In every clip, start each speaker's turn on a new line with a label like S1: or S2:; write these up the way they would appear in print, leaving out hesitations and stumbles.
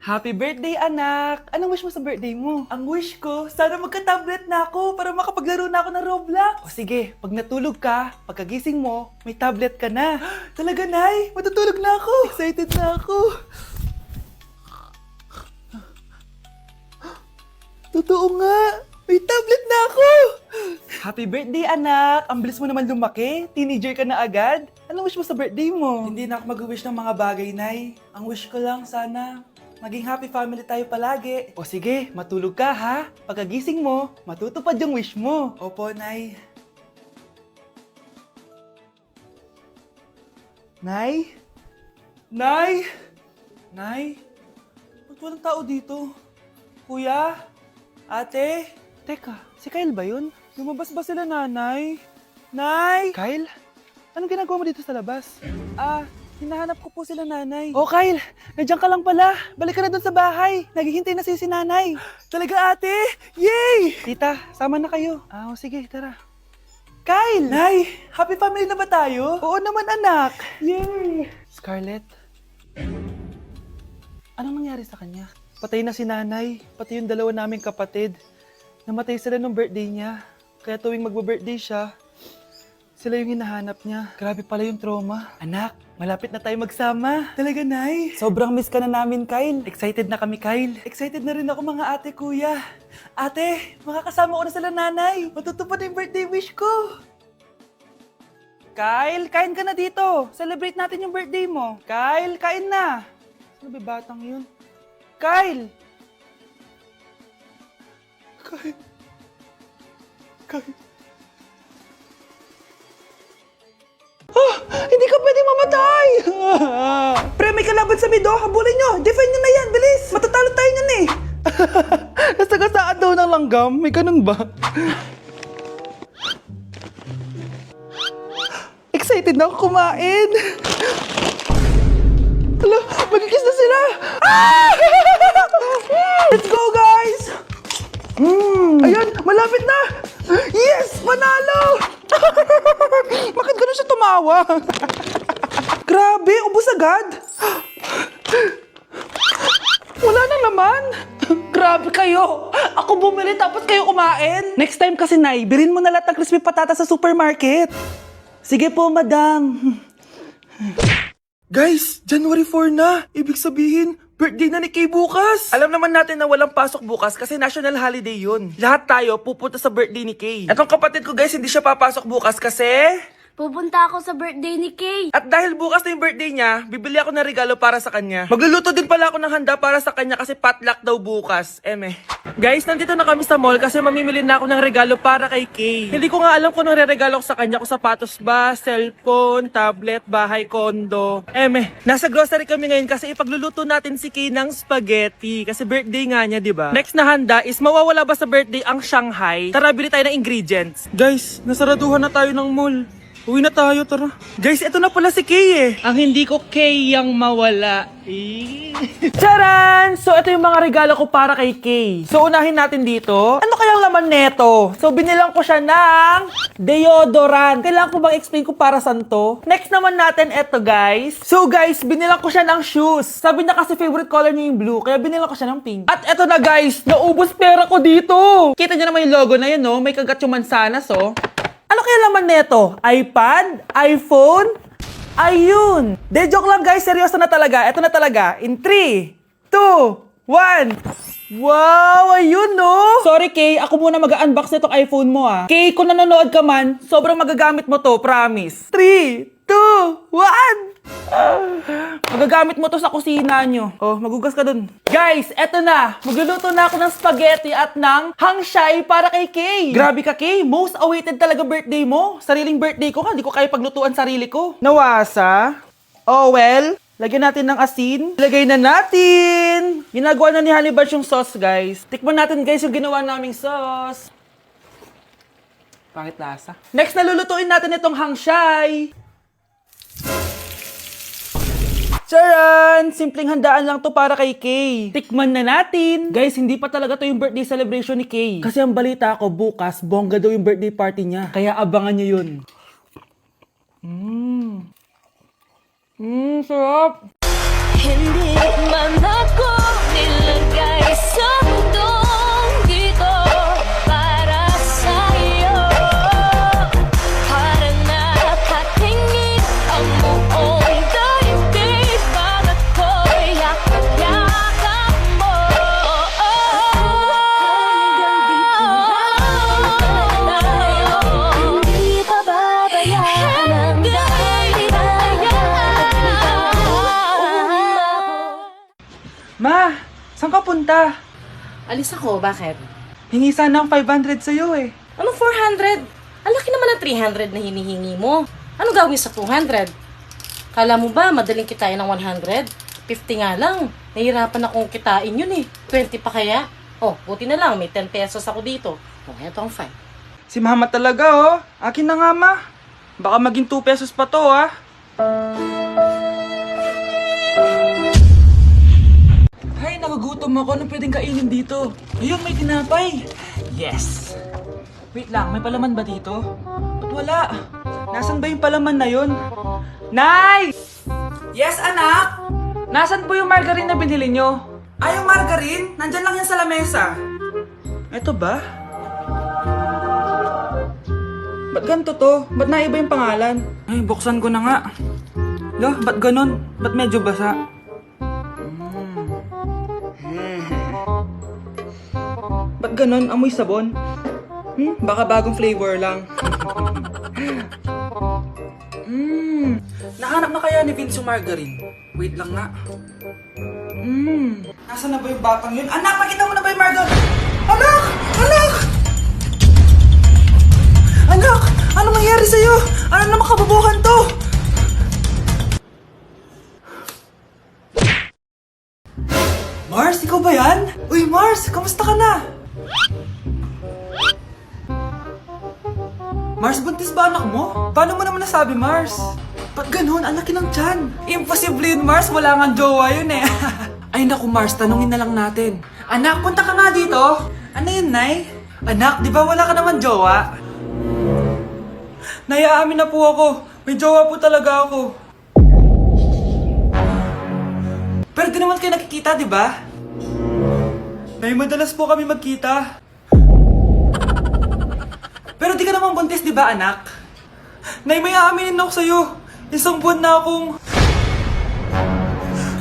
S1: Happy birthday, anak! Anong wish mo sa birthday mo? Ang wish ko, sana magka-tablet na ako para makapaglaro na ako ng Roblox. O sige, pag natulog ka, pagkagising mo, may tablet ka na. Talaga, Nay? Matutulog na ako. Excited na ako. Totoo nga. May tablet na ako! Happy birthday, anak! Ang bilis mo naman lumaki. Teenager ka na agad. Anong wish mo sa birthday mo? Hindi na ako mag-wish ng mga bagay, Nay. Ang wish ko lang, sana maging happy family tayo palagi. O sige, matulog ka ha. Pagkagising mo, matutupad yung wish mo. Opo, Nay. Nay? Nay? Nay? Ba't walang tao dito? Kuya? Ate? Teka, si Kyle ba yun? Lumabas ba sila, nanay? Nay! Kyle? Anong ginagawa mo dito sa labas? Hinahanap ko po sila, nanay. Oh, Kyle! Nandiyan ka lang pala. Balik ka na dun sa bahay. Naghihintay na si nanay. Talaga, ate? Yay! Tita, sama na kayo. Sige, tara. Kyle! Nay, happy family na ba tayo? Oo naman, anak. Yay! Scarlett? Anong nangyari sa kanya? Patay na si nanay, pati yung dalawa naming kapatid. Namatay sila nung birthday niya. Kaya tuwing magbo-birthday siya, sila yung hinahanap niya. Grabe pala yung trauma. Anak, malapit na tayo magsama. Talaga, Nay. Sobrang miss ka na namin, Kyle. Excited na kami, Kyle. Excited na rin ako, mga ate, kuya. Ate, makakasama ko na sila, nanay. Matutupad na yung birthday wish ko. Kyle, kain ka na dito. Celebrate natin yung birthday mo. Kyle, kain na. Sino ba batang yun? Kyle! Kyle! Hindi ka pwede mamatay! Pre, may kalaban sa mido. Habulin nyo! Defend nyo na yan! Bilis! Matatalo tayo nyan eh! Nasagasaan daw ng langgam. May ganun ba? Excited na ako kumain! Hala, magkikis na sila! Let's go, guys! Ayan, malapit na! Yes! Panalo! Bakit ganun siya tumawa? Grabe, ubos agad! Wala na naman! Grabe kayo! Ako bumili tapos kayo kumain! Next time kasi, Nay, bilhin mo na lahat ng crispy patata sa supermarket. Sige po, madam. Guys, January 4 na! Ibig sabihin, birthday na ni Kay bukas! Alam naman natin na walang pasok bukas kasi national holiday yun. Lahat tayo pupunta sa birthday ni Kay. Etong kapatid ko, guys, hindi siya papasok bukas kasi
S2: Pupunta ako sa birthday ni Kay.
S1: at dahil bukas na yung birthday niya, bibili ako ng regalo para sa kanya. Magluluto din pala ako ng handa para sa kanya kasi potluck daw bukas. Guys, nandito na kami sa mall kasi mamimili na ako ng regalo para kay Kay. Hindi ko nga alam kung anong re-regalo ko sa kanya. Kung sapatos ba, cellphone, tablet, bahay, kondo. Nasa grocery kami ngayon kasi ipagluluto natin si Kay ng spaghetti. Kasi birthday nga niya, di ba? Next na handa is mawawala ba sa birthday ang Shanghai? Tara, bili tayo ng ingredients. Guys, nasaraduhan na tayo ng mall. Uwi na tayo, tara. Guys, ito na pala si Kay eh. Ang hindi ko Kay yang mawala. Charan! So, ito yung mga regalo ko para kay Kay. So, unahin natin dito. Ano kayang laman neto? So, binilang ko siya ng deodorant. Kailangan ko bang explain ko para saan to? Next naman natin ito, guys. So, guys, binilang ko siya ng shoes. Sabi niya kasi favorite color niya yung blue, kaya binilang ko siya ng pink. At ito na, guys, naubos pera ko dito. Kita niyo naman yung logo na yun, no? May kagat yung mansanas, oh. Ano kaya laman neto? iPad? iPhone? Ayun! De, joke lang, guys. Seryoso na talaga. Ito na talaga. In 3, 2, 1. Wow! Ayun, no? Sorry, Kay. Ako muna mag-unbox nitong iPhone mo, ah. Kay, kung nanonood ka man, sobrang magagamit mo to. Promise. 3, 2, 1. Magagamit mo to sa kusina nyo. Oh, magugas ka dun. Guys, eto na. Magluluto na ako ng spaghetti at ng hangshai para kay Kay. Grabe ka, Kay. Most awaited talaga birthday mo. Sariling birthday ko ka. Hindi ko kaya paglutuan sarili ko. Nawasa? Oh, well. Lagyan natin ng asin. Ilagay na natin. Ginagawa na ni Honey Bunch yung sauce, guys. Tikman natin, guys, yung ginawa naming sauce. Pangit lasa. Next, nalulutuin natin itong hangshai. Charan! Simpleng handaan lang to para kay Kay. Tikman na natin. Guys, hindi pa talaga to yung birthday celebration ni Kay. Kasi ang balita ko, bukas, bongga daw yung birthday party niya. Kaya abangan niyo yun. Sarap!
S2: Hindi man ako
S1: Ma, saan ka punta?
S3: Alis ako, bakit?
S1: Hingi sana ang 500 sa'yo eh.
S3: Anong 400? Ang laki naman ng 300 na hinihingi mo. Ano gawin sa 200? Kala mo ba madaling kitain ng 100? 50 nga lang. Nahihirapan akong kitain yun eh. 20 pa kaya? Oh, buti na lang. May 10 pesos ako dito. Oh, eto ang 5.
S1: Si mama talaga oh. Akin na nga ma. Baka maging 2 pesos pa to ah. Ay, nagugutom ako. Anong pwedeng kainin dito? Ayun, may tinapay. Yes. Wait lang, may palaman ba dito? Ba't wala? Nasaan ba yung palaman na yun? Nay! Yes, anak? Nasaan po yung margarine na binili nyo? Ay, yung margarine? Nandyan lang yan sa lamesa. Eto ba? Ba't ganito to? Ba't naiba yung pangalan? Ay, buksan ko na nga. Lo, ba't ganun? Ba't medyo basa? Ba't ganun? Amoy sabon? Baka bagong flavor lang. Nahanap na kaya ni Vince yung margarine? Wait lang nga. Nasaan na ba yung batang yun? Anak, nakita mo na ba yung margarine? Anak! Anak! Anak! Ano mangyari sa'yo? Ano naman kababuhan to? Mars, ikaw ba yan? Uy, Mars! Kamusta ka na? Mars, buntis ba anak mo? Paano mo naman nasabi, Mars? Ba't ganun? Ang laki ng tiyan. Imposible yun, Mars. Wala nga jowa yun eh. Ay naku, Mars. Tanungin na lang natin. Anak, punta ka nga dito. Ano yun, Nay? Anak, di ba wala ka naman jowa? Nay, aamin na po ako. May jowa po talaga ako. Pero di naman kayo nakikita, di ba? Nay, madalas po kami magkita. Pero di ka naman buntis, di ba, anak? Nay, may aaminin ako sa'yo. Isang buwan na akong...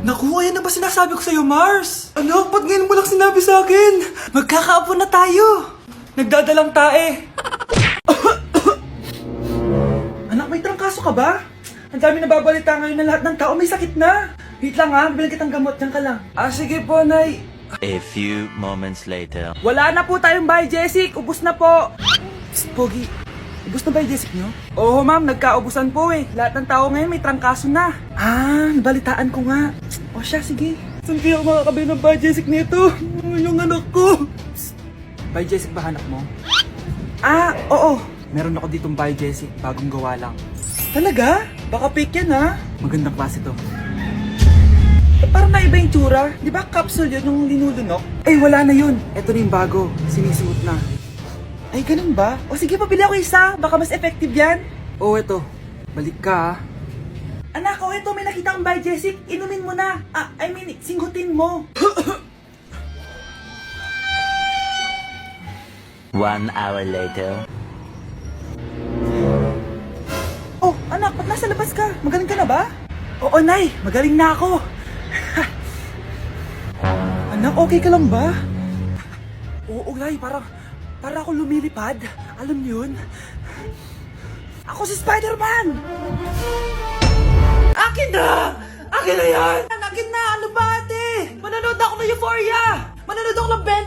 S1: Naku, ayan na ba sinasabi ko sa'yo, Mars? Anak, ba't ngayon mo lang sinabi sa akin? Magkakaapo na tayo. Nagdadalang tae. Anak, may trangkaso ka ba? Ang dami nababalita ngayon na lahat ng tao may sakit na. Wait lang ha, bilang kitang gamot. Diyan ka lang. Ah, sige po, Nay.
S4: A few moments later.
S1: Wala na po tayong buy, Jessic. Ubus na po. Psst, Pogi. Ubus na ba yung Jessic nyo? Oo, ma'am. Nagkaubusan po eh. Lahat ng tao ngayon may trangkaso na. Ah, nabalitaan ko nga. O siya, sige. Saan kaya ako makakabili ng buy, Jessic nito? Yung anak ko. Psst. Buy, Jessic ba hanap mo? Ah, oo. Meron ako ditong buy, Jessic. Bagong gawa lang. Talaga? Baka fake yan ha? Magandang klase to. Parang naiba yung tsura. Di ba capsule yun yung linulunok? Eh, wala na yun. Ito na yung bago. Sinisuot na. Ay, ganun ba? O sige, pabili ako isa. Baka mas effective yan. Oo, eto. Balik ka, ha? Anak, o eto, may nakita kang buy, Jessic. Inumin mo na. Singhutin mo.
S4: 1 hour later.
S1: Oh, anak, ba't nasa labas ka? Magaling ka na ba? Oo, Nay. Magaling na ako. Anak, okay ka lang ba? Oo, Nay. Para ako lumilipad. Alam niyo yun? Ako si Spider-Man! Akin na! Akin na yan! Akin na! Ano ba, ate? Manonood ako ng Euphoria! Manonood ako ng Ben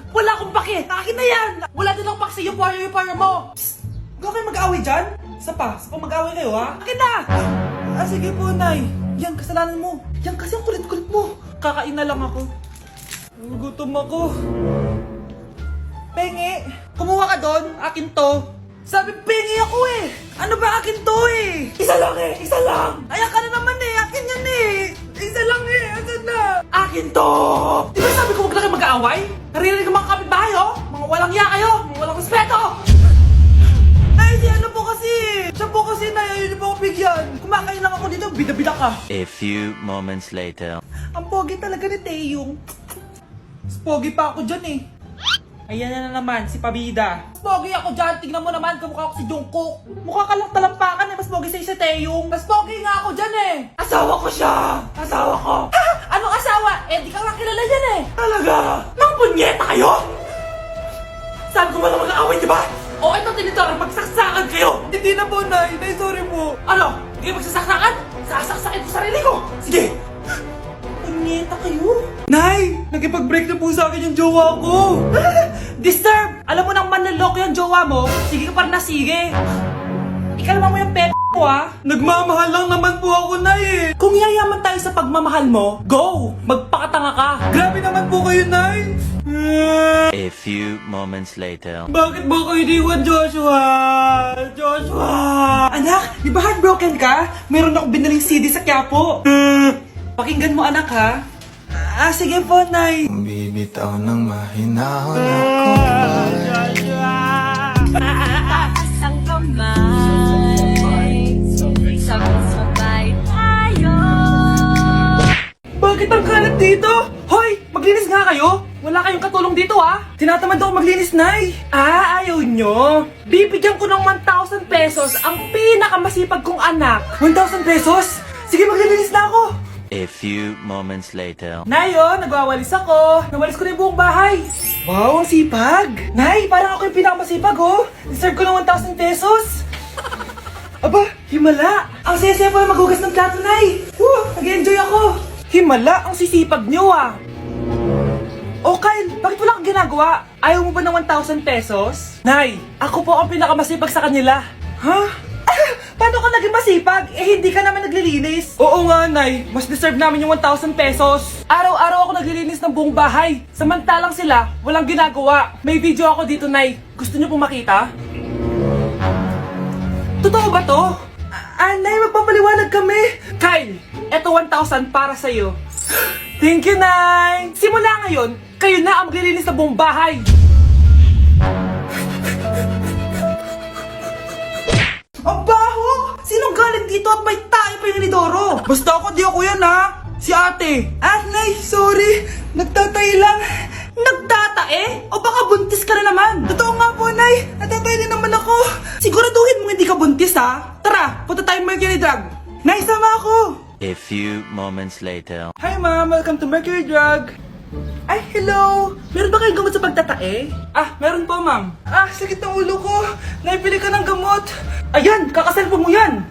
S1: 10! Wala akong pake! Akin na yan! Wala din akong pake sa Euphoria mo! Psst! Huwag kayo mag-away dyan? Isa pa mag-away kayo, ha? Akin na! Ah, sige po, Nay. Yan, kasalanan mo. Yan kasi ang kulit-kulit mo. Kakain na lang ako. Gutom ako. Pengi! Kumuha ka doon. Akin to. Sabi, pengi ako eh! Ano ba akin to eh? Isa lang eh! Isa lang! Ayan ka na naman eh! Akin yan eh! Isa lang eh! Asan na? Akin to! Di ba sabi ko huwag na kayo mag-aaway? Naririnig ang mga kapitbahay oh! Mga walang iya kayo! Mga walang respeto! Ay, si ano po kasi! Siya po kasi na yun po ako bigyan! Kumakain lang ako dito, bida-bida ka!
S4: A few moments later.
S1: Ang pogi talaga ni Taeyong. Mas pogi pa ako dyan eh. Ayan na naman, si Pabida. Mas pogi ako dyan, tignan mo naman, kamukha ako si Jungkook. Mukha ka lang talampakan eh, mas pogi sa'yo si Taeyong. Mas pogi nga ako dyan eh. Asawa ko siya! Asawa ko! Ha? Anong asawa? Eh, di ka lang kilala yan eh. Talaga? Mga punyeta kayo? Saan ko ba na mag-aaway, di ba? O, ito tinitorang magsaksakan kayo! Hindi na po, Nay. Nay, sorry po. Ano? Hindi kayo magsasaksakan? Sasaksakin ko sarili ko! Sige! Punyeta kayo. Nay, nakipag-break na po sa akin yung jowa ko. Disturb! Alam mo nang manloloko yung jowa mo, sige ka pa rin na sige. Ikalma mo yung pepe ko ah. Nagmamahal lang naman po ako, Nay eh. Kung yayaman tayo sa pagmamahal mo, go! Magpakatanga ka. Grabe naman po kayo, Nay.
S4: A few moments later.
S1: Bakit mo ko iniwan, Joshua? Joshua! Anak, di ba heartbroken ka? Meron akong binaling CD sa Quiapo. Pakinggan mo, anak, ha? Sige po, Nay.
S5: Bibitaw ng mahinahon ako ba?
S2: Taas ang kamay, sabay-sabay tayo.
S1: Bakit ang kalat dito? Hoy, maglinis nga kayo. Wala kayong katulong dito, ha? Tinatamad ako maglinis, Nay. Ayaw nyo. Bibigyan ko ng 1,000 pesos ang pinakamasipag kong anak. 1,000 pesos? Sige, maglilinis na ako.
S4: A few moments later.
S1: Nay, nagwawalis ako. Nawalis ko na yung buong bahay. Wow, ang sipag. Nay, parang ako yung pinakamasipag, Deserve ko ng 1,000 pesos. Aba, himala. Ang saya-saya pa maghugas ng plato, Nay. Nag-enjoy ako. Himala, ang sisipag nyo, Oh, Kyle, bakit wala kang ginagawa? Ayaw mo ba ng 1,000 pesos? Nay, ako po ang pinakamasipag sa kanila. Ha? Paano ka naging masipag? Hindi ka naman naglilinis. Oo nga, Nay. Mas deserve namin yung 1,000 pesos. Araw-araw ako naglilinis ng buong bahay. Samantalang sila, walang ginagawa. May video ako dito, Nay. Gusto niyo pong makita? Totoo ba to? Nay, magpapaliwanag kami. Kyle, eto 1,000 para sa'yo. Thank you, Nay. Simula ngayon, kayo na ang maglilinis ng buong bahay. Ang baho! Sinong galing dito at may tayo pa yung inidoro? Basta ako, di ako yan, ha? Si ate. Nay, sorry. Nagtatay lang. Nagtatae? O baka buntis ka na naman? Totoo nga po, Nay. Natatay din naman ako. Siguraduhin mo hindi ka buntis, ha? Tara, punta tayo Mercury Drug. Nay, sama ako.
S4: A few moments later.
S1: Hi, Ma'am. Welcome to Mercury Drug. Ay, hello! Meron ba kayong gamot sa pagtatae? Meron po, ma'am. Sakit ng ulo ko. Naipili ka ng gamot. Ayan, kakasalpon mo yan.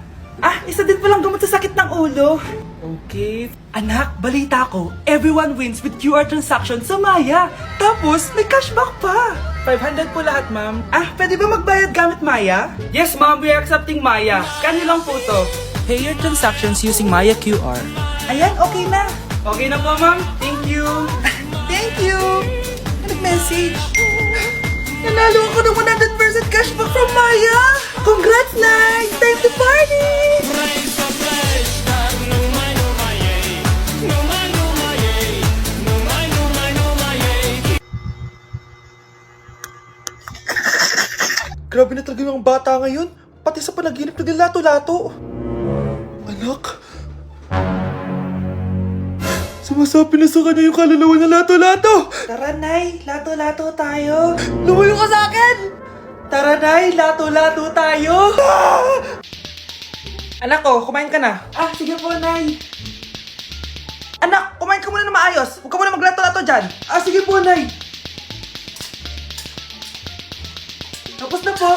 S1: Isa din palang gamot sa sakit ng ulo. Okay. Anak, balita ko, everyone wins with QR transaction sa Maya. Tapos, may cashback pa. 500 po lahat, ma'am. Pwede ba magbayad gamit Maya? Yes, ma'am. We are accepting Maya. Kano lang po to? Pay your transactions using Maya QR. Ayan, okay na. Okay na po, ma'am. Thank you. Thank you. Nag-message. Nanalo ako ng 100% cashback from Maya. Congrats, Nay. Time to party. Grabe na talaga yung bata ngayon. Pati sa panaginip naglato-lato. Anak. Sumasabi na sa kanya yung kaluluwa na lato-lato! Tara, Nay! Lato-lato tayo! Lumayo ka sa akin! Tara, Nay! Lato-lato tayo! Anak ko, kumain ka na. Sige po, Nay. Anak, kumain ka muna na maayos. Huwag ka muna maglato-lato dyan. Sige po, Nay. Tapos na po.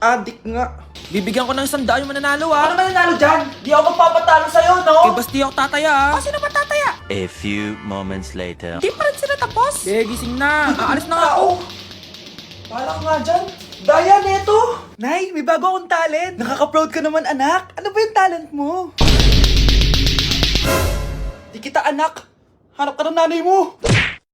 S1: Adik nga. Bibigyan ko ng 100 yung mananalo, Ano mananalo dyan? Di ako magpapatalo sa'yo, no? Basta di ako tataya, Sino ba tataya?
S4: A few moments later.
S1: Di pa rin sila tapos. Gising na. Aalis na nga ako. Parang nga dyan. Daya, neto. Nay, may bago akong talent. Nakaka-proud ka naman, anak. Ano ba yung talent mo? Di kita, anak. Hanap ka ng nanay mo.